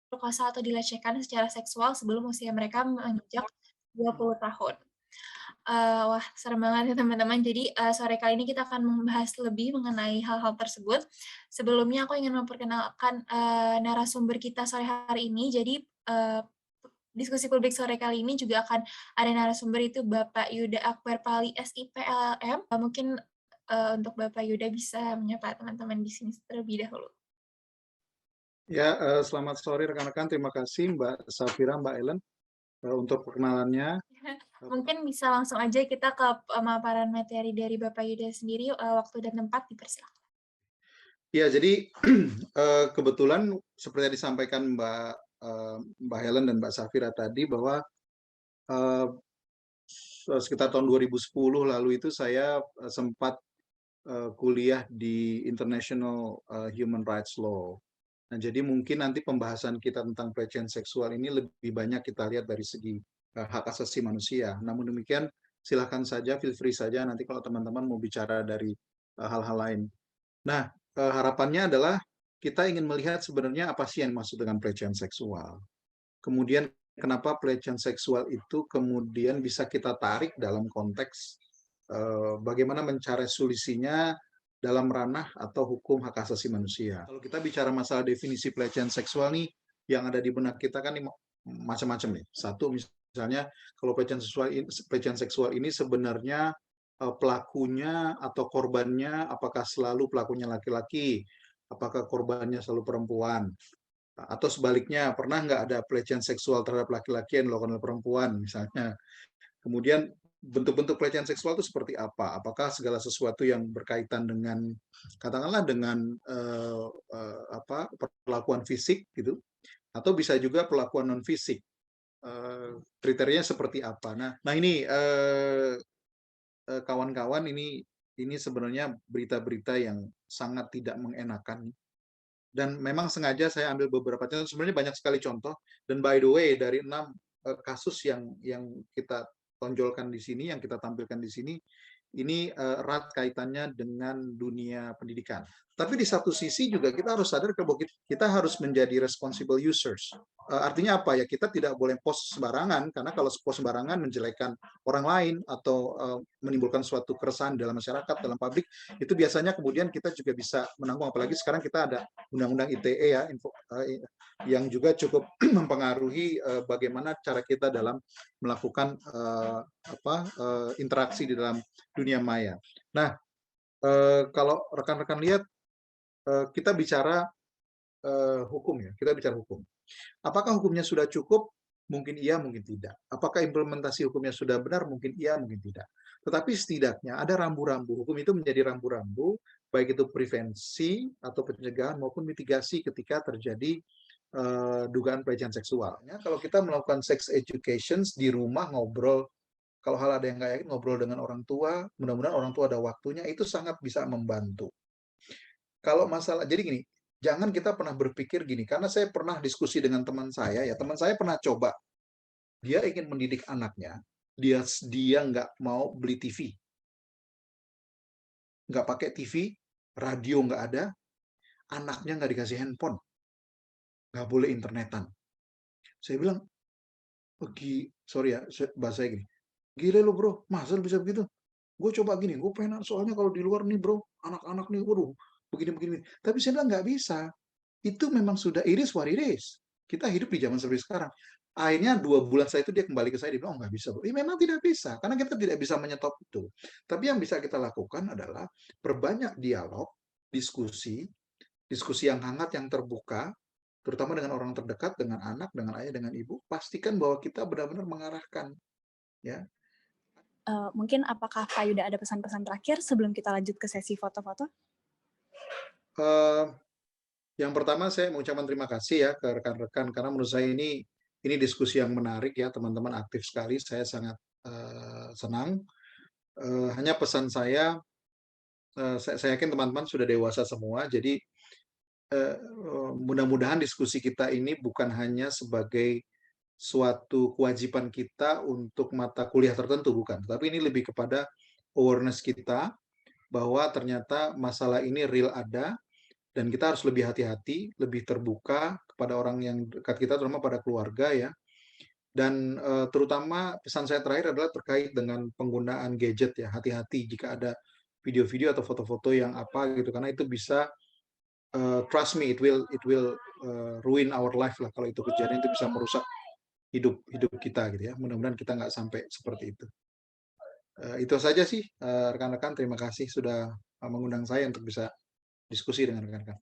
diperkosa atau dilecehkan secara seksual sebelum usia mereka menginjak 20 tahun. Wah, serem banget ya teman-teman. Jadi, sore kali ini kita akan membahas lebih mengenai hal-hal tersebut. Sebelumnya aku ingin memperkenalkan, narasumber kita sore hari ini. Jadi, diskusi publik sore kali ini juga akan ada narasumber itu Bapak Yuda Akbar Pali, SIP LLM. Mungkin, untuk Bapak Yuda bisa menyapa teman-teman di sini terlebih dahulu. Ya, selamat sore rekan-rekan. Terima kasih Mbak Safira, Mbak Ellen, untuk perkenalannya. Mungkin bisa langsung aja kita ke pemaparan materi dari Bapak Yuda sendiri, waktu dan tempat dipersilakan. Ya, jadi kebetulan seperti yang disampaikan Mbak Helen dan Mbak Safira tadi bahwa eh, sekitar tahun 2010 lalu itu saya sempat kuliah di International Human Rights Law. Nah, jadi mungkin nanti pembahasan kita tentang pelecehan seksual ini lebih banyak kita lihat dari segi hak asasi manusia. Namun demikian, silahkan saja, feel free saja nanti kalau teman-teman mau bicara dari hal-hal lain. Nah, harapannya adalah kita ingin melihat sebenarnya apa sih yang dimaksud dengan pelecehan seksual. Kemudian kenapa pelecehan seksual itu kemudian bisa kita tarik dalam konteks bagaimana mencari solusinya dalam ranah atau hukum hak asasi manusia. Kalau kita bicara masalah definisi pelecehan seksual nih, yang ada di benak kita kan macam-macam nih. Satu misalnya kalau pelecehan seksual ini sebenarnya pelakunya atau korbannya apakah selalu pelakunya laki-laki, apakah korbannya selalu perempuan, atau sebaliknya pernah nggak ada pelecehan seksual terhadap laki-laki yang dilakukan oleh perempuan misalnya. Kemudian bentuk-bentuk pelecehan seksual itu seperti apa? Apakah segala sesuatu yang berkaitan dengan katakanlah dengan perlakuan fisik gitu, atau bisa juga perlakuan non fisik. Kriterianya seperti apa? Nah ini kawan-kawan ini sebenarnya berita-berita yang sangat tidak mengenakan. Dan memang sengaja saya ambil beberapa contoh. Sebenarnya banyak sekali contoh. Dan by the way, dari 6 kasus yang kita tonjolkan di sini, yang kita tampilkan di sini, ini erat kaitannya dengan dunia pendidikan. Tapi di satu sisi juga kita harus sadar bahwa kita harus menjadi responsible users. Artinya apa ya? Kita tidak boleh post sembarangan, karena kalau post sembarangan menjelekan orang lain atau menimbulkan suatu keresahan dalam masyarakat, dalam publik, itu biasanya kemudian kita juga bisa menanggung. Apalagi sekarang kita ada Undang-Undang ITE ya, yang juga cukup mempengaruhi bagaimana cara kita dalam melakukan interaksi di dalam dunia maya. Nah, kalau rekan-rekan lihat, kita bicara hukum ya, kita bicara hukum. Apakah hukumnya sudah cukup? Mungkin iya, mungkin tidak. Apakah implementasi hukumnya sudah benar? Mungkin iya, mungkin tidak. Tetapi setidaknya ada rambu-rambu. Hukum itu menjadi rambu-rambu, baik itu prevensi atau pencegahan maupun mitigasi ketika terjadi dugaan pelecehan seksual. Kalau kita melakukan sex education di rumah, ngobrol, kalau hal ada yang nggak yakin, ngobrol dengan orang tua, mudah-mudahan orang tua ada waktunya, itu sangat bisa membantu. Kalau masalah, jadi gini, jangan kita pernah berpikir gini, karena saya pernah diskusi dengan teman saya, ya teman saya pernah coba, dia ingin mendidik anaknya, dia nggak mau beli TV, nggak pakai TV, radio nggak ada, anaknya nggak dikasih handphone, nggak boleh internetan. Saya bilang, sorry ya, bahasa saya gini, gila lo bro, masa bisa begitu? Gue coba gini, gue pengen soalnya kalau di luar nih bro, anak-anak nih, waduh, begini-begini. Tapi saya bilang nggak bisa. Itu memang sudah iris what it is. Kita hidup di zaman seperti sekarang. Akhirnya 2 bulan setelah itu dia kembali ke saya, dia bilang, oh nggak bisa bro. Memang tidak bisa, karena kita tidak bisa menyetop itu. Tapi yang bisa kita lakukan adalah perbanyak dialog, diskusi, diskusi yang hangat, yang terbuka, terutama dengan orang terdekat, dengan anak, dengan ayah, dengan ibu. Pastikan bahwa kita benar-benar mengarahkan, ya. Mungkin apakah Pak Yuda ada pesan-pesan terakhir sebelum kita lanjut ke sesi foto-foto? Yang pertama saya mengucapkan terima kasih ya ke rekan-rekan, karena menurut saya ini diskusi yang menarik ya, teman-teman aktif sekali, saya sangat senang. Hanya pesan saya yakin teman-teman sudah dewasa semua, jadi mudah-mudahan diskusi kita ini bukan hanya sebagai suatu kewajiban kita untuk mata kuliah tertentu, bukan, tapi ini lebih kepada awareness kita bahwa ternyata masalah ini real ada, Dan kita harus lebih hati-hati, lebih terbuka kepada orang yang dekat kita, terutama pada keluarga ya. Dan terutama pesan saya terakhir adalah terkait dengan penggunaan gadget ya. Hati-hati jika ada video-video atau foto-foto yang apa gitu, karena itu bisa trust me, it will ruin our life lah kalau itu kejadian, itu bisa merusak hidup kita gitu ya. Mudah-mudahan kita nggak sampai seperti itu. Itu saja sih rekan-rekan. Terima kasih sudah mengundang saya untuk bisa diskusi dengan rekan-rekan.